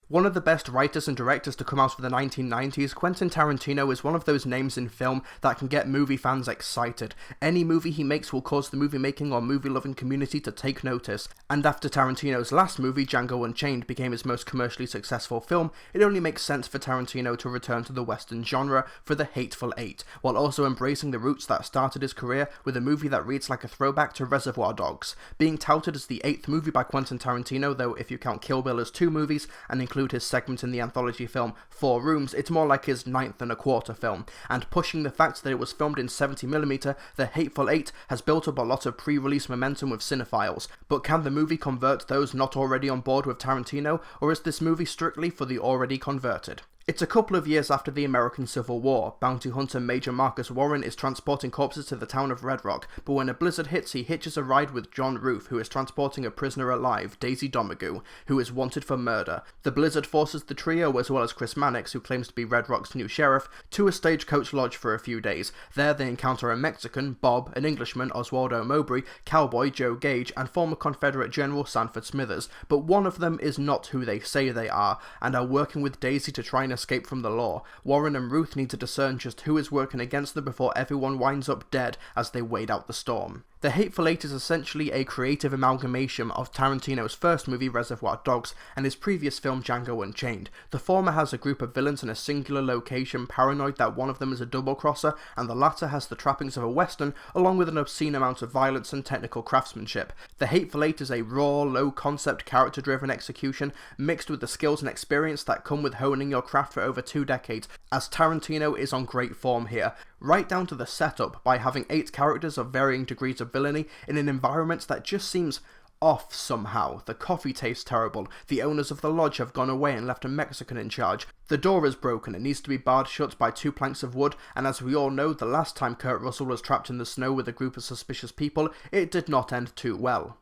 One of the best writers and directors to come out of the 1990s, Quentin Tarantino is one of those names in film that can get movie fans excited. Any movie he makes will cause the movie-making or movie-loving community to take notice, and after Tarantino's last movie, Django Unchained, became his most commercially successful film, it only makes sense for Tarantino to return to the Western genre for The Hateful Eight, while also embracing the roots that started his career with a movie that reads like a throwback to Reservoir Dogs. Being touted as the 8th movie by Quentin Tarantino, though if you count Kill Bill as 2 movies and include his segment in the anthology film 4 Rooms, it's more like his 9th and a quarter film, and pushing the fact that it was filmed in 70mm, The Hateful Eight has built up a lot of pre-release momentum with cinephiles. But can the movie convert those not already on board with Tarantino, or is this movie strictly for the already converted? It's a couple of years after the American Civil War. Bounty hunter Major Marcus Warren is transporting corpses to the town of Red Rock, but when a blizzard hits, he hitches a ride with John Ruth, who is transporting a prisoner alive, Daisy Domergue, who is wanted for murder. The blizzard forces the trio, as well as Chris Mannix, who claims to be Red Rock's new sheriff, to a stagecoach lodge for a few days. There they encounter a Mexican, Bob, an Englishman, Oswaldo Mowbray, cowboy Joe Gage, and former Confederate General Sanford Smithers, but one of them is not who they say they are, and are working with Daisy to try and escape from the law. Warren and Ruth need to discern just who is working against them before everyone winds up dead as they wade out the storm. The Hateful Eight is essentially a creative amalgamation of Tarantino's first movie Reservoir Dogs and his previous film Django Unchained. The former has a group of villains in a singular location, paranoid that one of them is a double-crosser, and the latter has the trappings of a western, along with an obscene amount of violence and technical craftsmanship. The Hateful Eight is a raw, low-concept, character-driven execution, mixed with the skills and experience that come with honing your craft for over 2 decades, as Tarantino is on great form here, right down to the setup by having 8 characters of varying degrees of villainy in an environment that just seems off somehow. The coffee tastes terrible, the owners of the lodge have gone away and left a Mexican in charge, the door is broken and needs to be barred shut by 2 planks of wood, and as we all know, the last time Kurt Russell was trapped in the snow with a group of suspicious people, it did not end too well.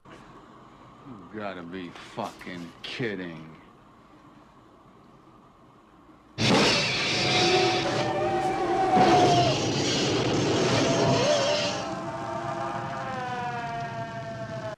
You gotta be fucking kidding.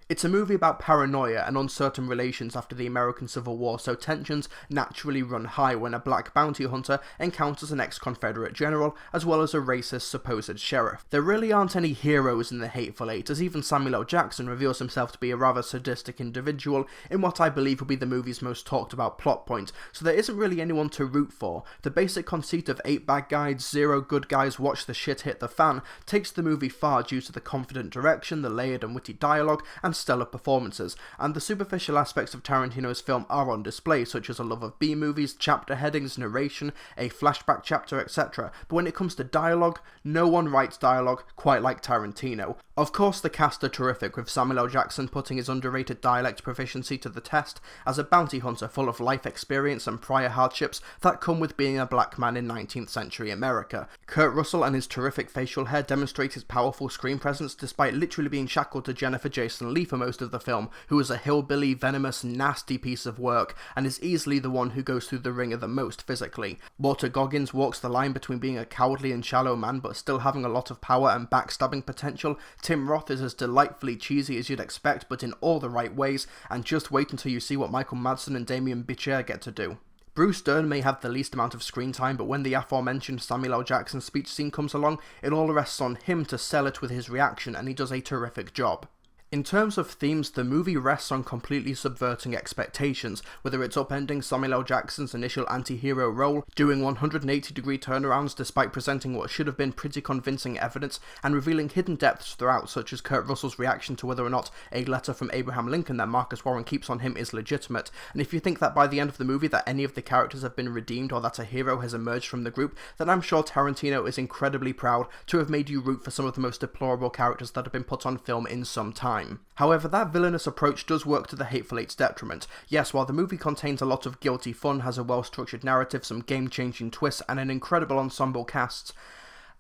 It's a movie about paranoia and uncertain relations after the American Civil War, so tensions naturally run high when a black bounty hunter encounters an ex-Confederate general, as well as a racist supposed sheriff. There really aren't any heroes in The Hateful Eight, as even Samuel L. Jackson reveals himself to be a rather sadistic individual in what I believe will be the movie's most talked about plot point, so there isn't really anyone to root for. The basic conceit of 8 bad guys, 0 good guys, watch the shit hit the fan takes the movie far due to the confident direction, the layered and witty dialogue, and stellar performances, and the superficial aspects of Tarantino's film are on display, such as a love of B-movies, chapter headings, narration, a flashback chapter, etc. But when it comes to dialogue, no one writes dialogue quite like Tarantino. Of course, the cast are terrific, with Samuel L. Jackson putting his underrated dialect proficiency to the test as a bounty hunter full of life experience and prior hardships that come with being a black man in 19th century America. Kurt Russell and his terrific facial hair demonstrate his powerful screen presence despite literally being shackled to Jennifer Jason Leigh for most of the film, who is a hillbilly, venomous, nasty piece of work, and is easily the one who goes through the ringer the most physically. Walter Goggins walks the line between being a cowardly and shallow man but still having a lot of power and backstabbing potential. Tim Roth is as delightfully cheesy as you'd expect, but in all the right ways, and just wait until you see what Michael Madsen and Damien Bichir get to do. Bruce Dern may have the least amount of screen time, but when the aforementioned Samuel L. Jackson speech scene comes along, it all rests on him to sell it with his reaction, and he does a terrific job. In terms of themes, the movie rests on completely subverting expectations, whether it's upending Samuel L. Jackson's initial anti-hero role, doing 180-degree turnarounds despite presenting what should have been pretty convincing evidence, and revealing hidden depths throughout, such as Kurt Russell's reaction to whether or not a letter from Abraham Lincoln that Marcus Warren keeps on him is legitimate. And if you think that by the end of the movie that any of the characters have been redeemed or that a hero has emerged from the group, then I'm sure Tarantino is incredibly proud to have made you root for some of the most deplorable characters that have been put on film in some time. However, that villainous approach does work to the Hateful Eight's detriment. Yes, while the movie contains a lot of guilty fun, has a well-structured narrative, some game-changing twists, and an incredible ensemble cast,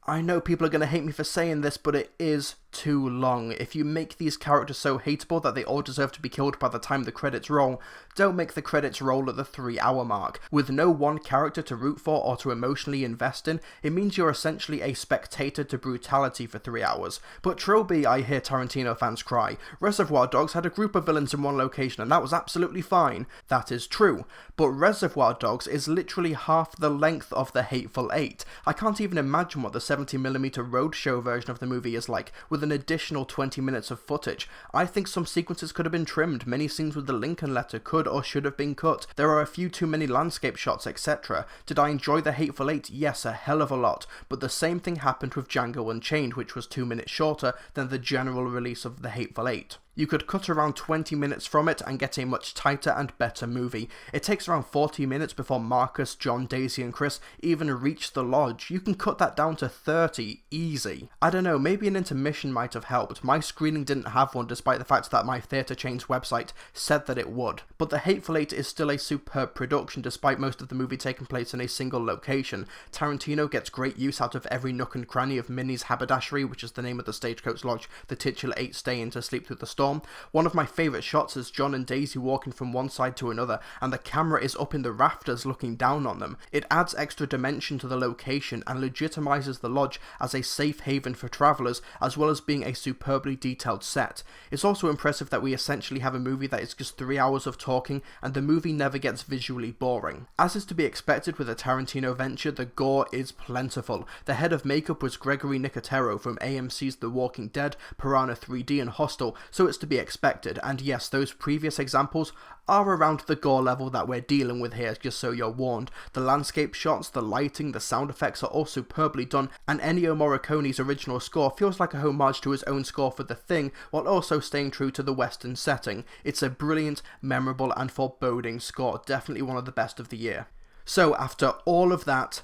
I know people are going to hate me for saying this, but it is too long. If you make these characters so hateable that they all deserve to be killed by the time the credits roll, don't make the credits roll at the 3-hour mark. With no one character to root for or to emotionally invest in, it means you're essentially a spectator to brutality for 3 hours. But Trilbee, I hear Tarantino fans cry. Reservoir Dogs had a group of villains in one location and that was absolutely fine. That is true. But Reservoir Dogs is literally half the length of the Hateful Eight. I can't even imagine what the 70mm roadshow version of the movie is like, with an additional 20 minutes of footage. I think some sequences could have been trimmed, many scenes with the Lincoln letter could or should have been cut, there are a few too many landscape shots, etc. Did I enjoy the Hateful Eight? Yes, a hell of a lot, but the same thing happened with Django Unchained, which was 2 minutes shorter than the general release of the Hateful Eight. You could cut around 20 minutes from it and get a much tighter and better movie. It takes around 40 minutes before Marcus, John, Daisy and Chris even reach the lodge. You can cut that down to 30, easy. I don't know, maybe an intermission might have helped. My screening didn't have one despite the fact that my theatre chain's website said that it would. But The Hateful Eight is still a superb production despite most of the movie taking place in a single location. Tarantino gets great use out of every nook and cranny of Minnie's haberdashery, which is the name of the stagecoach lodge the titular 8 stay in to sleep through the storm. One of my favourite shots is John and Daisy walking from one side to another and the camera is up in the rafters looking down on them. It adds extra dimension to the location and legitimizes the lodge as a safe haven for travellers as well as being a superbly detailed set. It's also impressive that we essentially have a movie that is just 3 hours of talking and the movie never gets visually boring. As is to be expected with a Tarantino venture, the gore is plentiful. The head of makeup was Gregory Nicotero from AMC's The Walking Dead, Piranha 3D and Hostel, so it's to be expected, and yes, those previous examples are around the gore level that we're dealing with here, just so you're warned. The landscape shots, the lighting, the sound effects are all superbly done, and Ennio Morricone's original score feels like a homage to his own score for The Thing, while also staying true to the western setting. It's a brilliant, memorable and foreboding score, definitely one of the best of the year. So after all of that,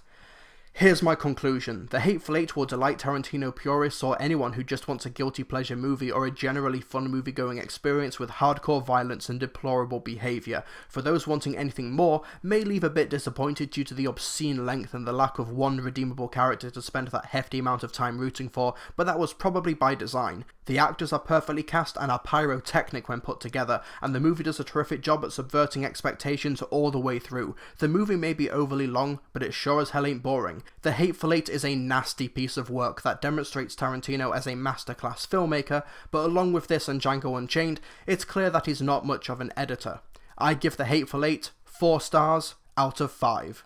here's my conclusion. The Hateful Eight will delight Tarantino purists or anyone who just wants a guilty pleasure movie or a generally fun movie-going experience with hardcore violence and deplorable behaviour. For those wanting anything more, may leave a bit disappointed due to the obscene length and the lack of one redeemable character to spend that hefty amount of time rooting for, but that was probably by design. The actors are perfectly cast and are pyrotechnic when put together, and the movie does a terrific job at subverting expectations all the way through. The movie may be overly long, but it sure as hell ain't boring. The Hateful Eight is a nasty piece of work that demonstrates Tarantino as a masterclass filmmaker, but along with this and Django Unchained, it's clear that he's not much of an editor. I give The Hateful Eight 4 stars out of 5.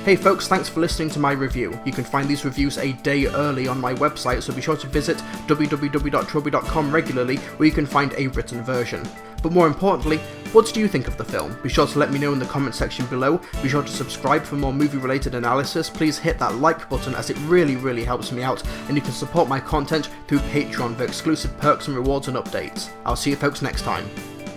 Hey folks, thanks for listening to my review. You can find these reviews a day early on my website, so be sure to visit www.trilbee.com regularly where you can find a written version. But more importantly, what did you think of the film? Be sure to let me know in the comment section below. Be sure to subscribe for more movie related analysis. Please hit that like button as it really helps me out, and you can support my content through Patreon for exclusive perks and rewards and updates. I'll see you folks next time.